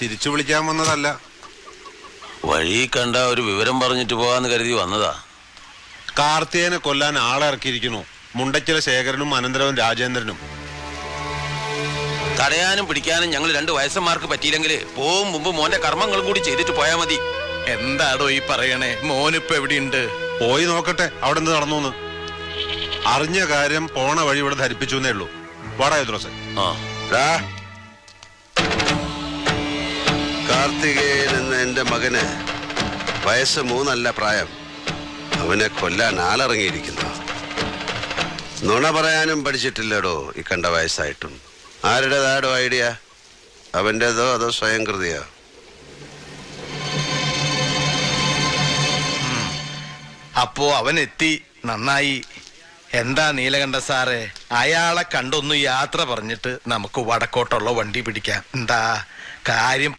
തിരിച്ചു വിളിക്കാൻ വന്നതല്ല. വഴി കണ്ട ഒരു വിവരം പറഞ്ഞിട്ട് പോവാന്ന് കരുതി വന്നതാ. കാർത്തികനെ കൊല്ലാൻ ആളെ ഇറക്കിയിരിക്കുന്നു. മുണ്ടച്ചില ശേഖരനും അനന്തരവും രാജേന്ദ്രനും. തടയാനും പിടിക്കാനും ഞങ്ങൾ 2 വയസ്സന്മാർക്ക് പറ്റിയില്ലെങ്കിൽ പോവും മുമ്പ് മോന്റെ കർമ്മങ്ങളും കൂടി ചെയ്തിട്ട് പോയാ മതി. എന്താടോ ഈ പറയണേ? മോനിപ്പോ എവിടെയുണ്ട്? പോയി നോക്കട്ടെ അവിടെ എന്ത് നടന്നു. അറിഞ്ഞ കാര്യം പോണ വഴി ഇവിടെ ധരിപ്പിച്ചു എന്നേ ഉള്ളൂ. വാടാ യുദ്രോസേ. കാർത്തികേയൻ എന്ന എന്റെ മകന് വയസ്സ് 3 അല്ല പ്രായം. അവനെ കൊല്ലാൻ ആളിറങ്ങിയിരിക്കുന്നു. നുണ പറയാനും പഠിച്ചിട്ടില്ലടോ ഈ കണ്ട വയസ്സായിട്ടും. ആരുടേതാടോ ഐഡിയ? അവൻ്റെതോ അതോ സ്വയം കൃതിയോ? അപ്പോ അവൻ എത്തി, നന്നായി. എന്താ നീലകണ്ഠ സാറേ, അയാളെ കണ്ടൊന്ന് യാത്ര പറഞ്ഞിട്ട് നമുക്ക് വടക്കോട്ടുള്ള വണ്ടി പിടിക്കാം. എന്താ കാര്യം?